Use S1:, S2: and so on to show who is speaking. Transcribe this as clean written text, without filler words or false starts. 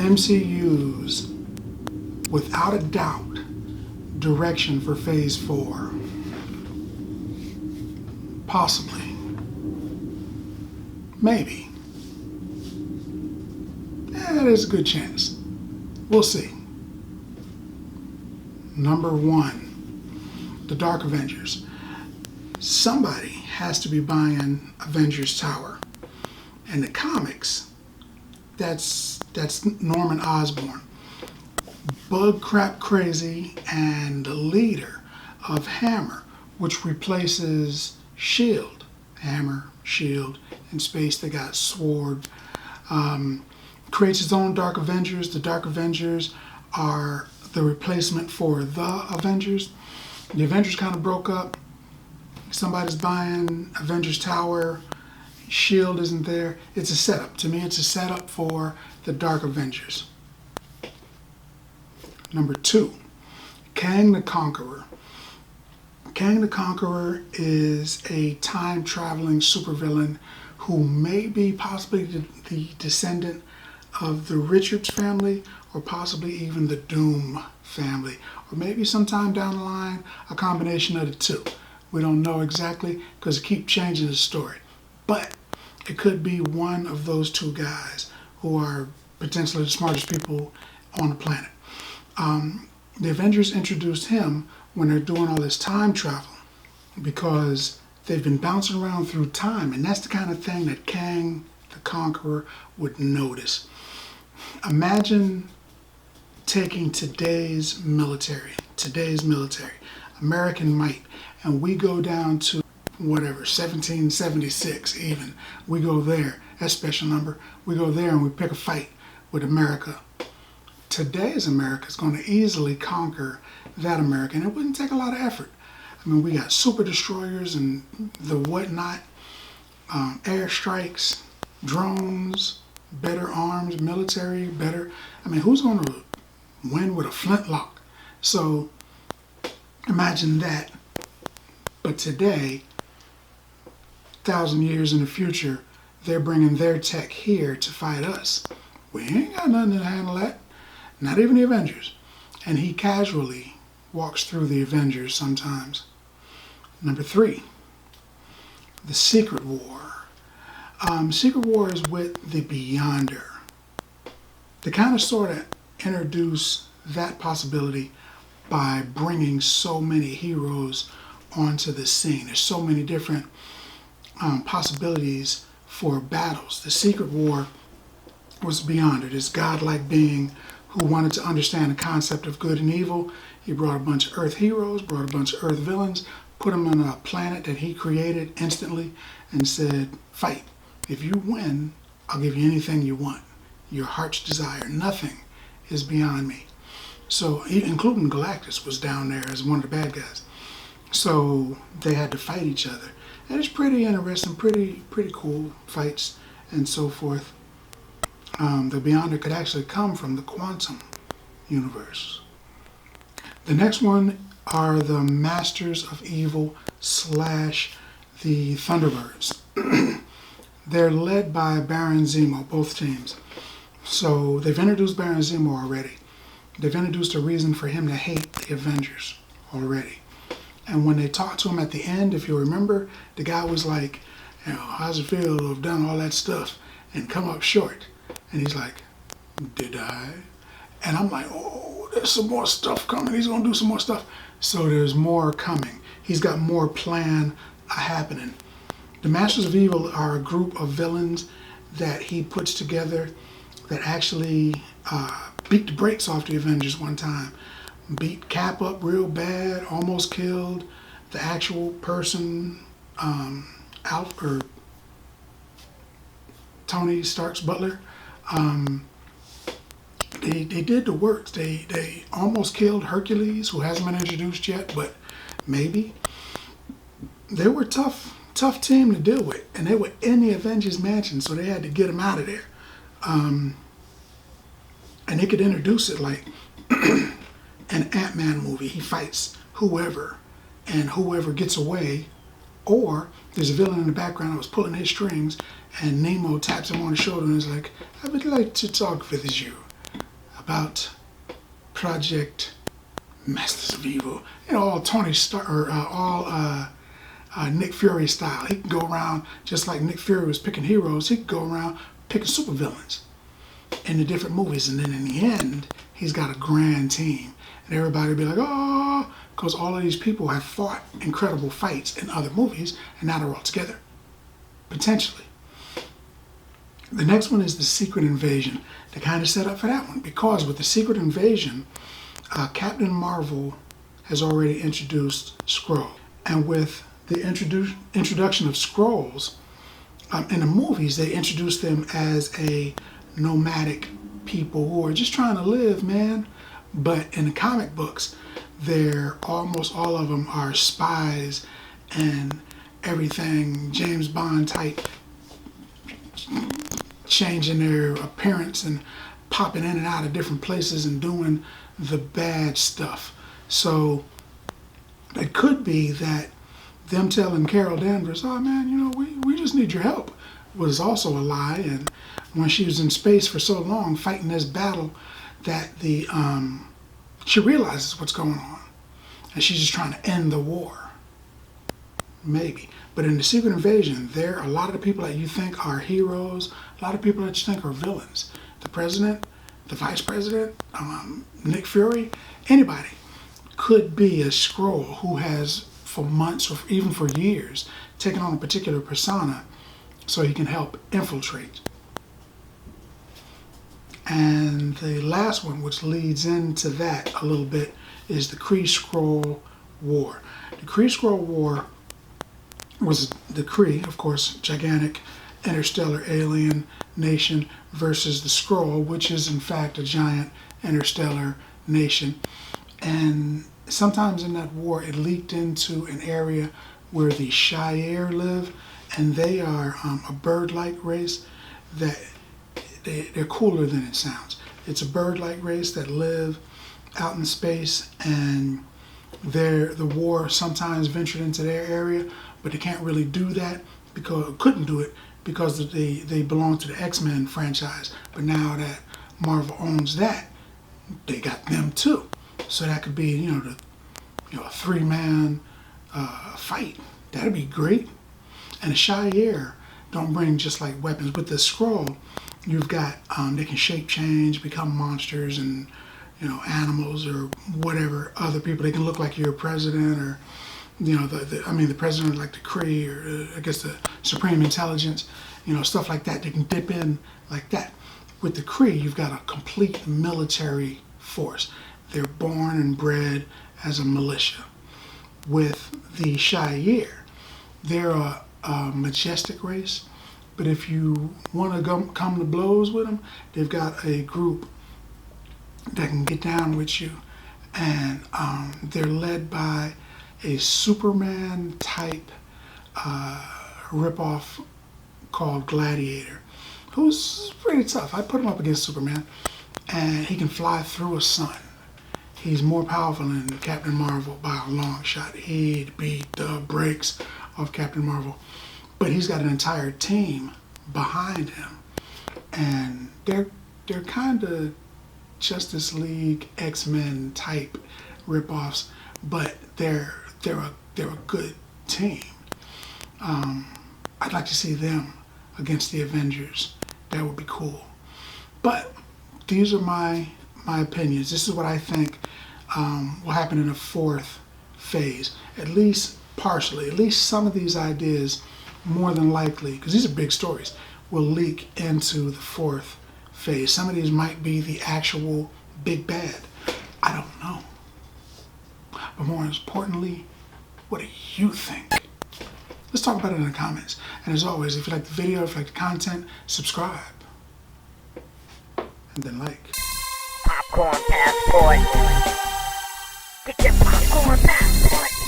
S1: MCU's, without a doubt, direction for Phase 4. Possibly. Maybe. Yeah, there's a good chance. We'll see. Number 1, the Dark Avengers. Somebody has to be buying Avengers Tower. In the comics, that's Norman Osborn. Bug crap crazy and the leader of Hammer, which replaces Shield. Hammer, Shield, in space they got Sword. Creates his own Dark Avengers. The Dark Avengers are the replacement for the Avengers. The Avengers kind of broke up. Somebody's buying Avengers Tower. Shield isn't there. It's a setup. To me, it's a setup for the Dark Avengers. Number 2, Kang the Conqueror. Kang the Conqueror is a time-traveling supervillain who may be possibly the descendant of the Richards family, or possibly even the Doom family, or maybe sometime down the line, a combination of the two. We don't know exactly because it keeps changing the story. But it could be one of those two guys who are potentially the smartest people on the planet. The Avengers introduced him when they're doing all this time travel because they've been bouncing around through time, and that's the kind of thing that Kang the Conqueror would notice. Imagine taking today's military, American might, and we go down to whatever, 1776 even. We go there, that's special number. We go there and we pick a fight with America. Today's America is going to easily conquer that America, and it wouldn't take a lot of effort. I mean, we got super destroyers and the whatnot, airstrikes, drones, better arms, military, better. I mean, who's going to win with a flintlock? So imagine that. But today, 1,000 years in the future, they're bringing their tech here to fight us. We ain't got nothing to handle that. Not even the Avengers. And he casually walks through the Avengers sometimes. Number 3, the Secret War. Secret War is with the Beyonder. They kind of sort of introduce that possibility by bringing so many heroes onto the scene. There's so many different possibilities for battles. The Secret War was Beyonder, this godlike being who wanted to understand the concept of good and evil. He brought a bunch of Earth heroes, brought a bunch of Earth villains, put them on a planet that he created instantly, and said, fight. If you win, I'll give you anything you want. Your heart's desire. Nothing is beyond me. So, including Galactus was down there as one of the bad guys. So they had to fight each other. And it's pretty interesting, pretty cool fights and so forth. The Beyonder could actually come from the quantum universe. The next one are the Masters of Evil / the Thunderbirds. They're led by Baron Zemo, both teams. So they've introduced Baron Zemo already. They've introduced a reason for him to hate the Avengers already. And when they talked to him at the end, if you remember, the guy was like, how's it feel to have done all that stuff and come up short? And he's like, did I? And I'm like, oh, there's some more stuff coming. He's going to do some more stuff. So there's more coming. He's got more plan happening. The Masters of Evil are a group of villains that he puts together that actually beat the brakes off the Avengers one time. Beat Cap up real bad, almost killed the actual person, Tony Stark's butler. They did the works. They almost killed Hercules, who hasn't been introduced yet, but maybe. They were tough team to deal with, and they were in the Avengers mansion, so they had to get them out of there. And they could introduce it like an Ant-Man movie. He fights whoever, and whoever gets away, or there's a villain in the background that was pulling his strings, and Nemo taps him on the shoulder and is like, I would like to talk with you. about Project Masters of Evil. You know, all Tony Stark, or all Nick Fury style. He can go around, just like Nick Fury was picking heroes, he could go around picking supervillains in the different movies. And then in the end, he's got a grand team. And everybody will be like, oh, because all of these people have fought incredible fights in other movies, and now they're all together. Potentially. The next one is the Secret Invasion. They kind of set up for that one, because with the Secret Invasion, Captain Marvel has already introduced Skrull. And with the introduction of Skrulls, in the movies, they introduced them as a nomadic people who are just trying to live, man. But in the comic books, they're almost all of them are spies and everything, James Bond type, changing their appearance and popping in and out of different places and doing the bad stuff. So it could be that them telling Carol Danvers, oh man, you know, we just need your help, was also a lie. And when she was in space for so long fighting this battle, that she realizes what's going on, and she's just trying to end the war. Maybe. But in the Secret Invasion, there are a lot of the people that you think are heroes, a lot of people that you think are villains. The president, the vice president, Nick Fury, anybody could be a Skrull who has, for months or even for years, taken on a particular persona so he can help infiltrate. And the last one, which leads into that a little bit, is the Kree War. The Kree War was the Kree, of course, gigantic interstellar alien nation, versus the Skrull, which is in fact a giant interstellar nation. And sometimes in that war, it leaked into an area where the Shire live, and they are a bird-like race that they're cooler than it sounds. It's a bird-like race that live out in space, and the war sometimes ventured into their area, but they can't really do that couldn't do it because they belong to the X-Men franchise. But now that Marvel owns that, they got them too. So that could be, a three-man fight. That'd be great. And the Shire don't bring just like weapons. With the Skrull, you've got they can shape change, become monsters and animals or whatever other people. They can look like your president, or the president, like the Kree, or I guess the Supreme Intelligence, stuff like that. They can dip in like that. With the Kree, you've got a complete military force. They're born and bred as a militia. With the Shire, they're a majestic race, but if you want to come to blows with them, they've got a group that can get down with you, and they're led by a Superman type ripoff called Gladiator, who's pretty tough. I put him up against Superman, and he can fly through a sun. He's more powerful than Captain Marvel by a long shot. He'd beat the brakes off Captain Marvel. But he's got an entire team behind him. And they're kind of Justice League, X-Men type ripoffs, but they're a good team. I'd like to see them against the Avengers. That would be cool. But these are my opinions. This is what I think will happen in the fourth phase, at least partially. At least some of these ideas, more than likely, because these are big stories, will leak into the fourth phase. Some of these might be the actual big bad. I don't know. But more importantly, what do you think? Let's talk about it in the comments. And as always, if you like the video, if you like the content, subscribe. And then like.
S2: Popcorn passport. Get your popcorn passport.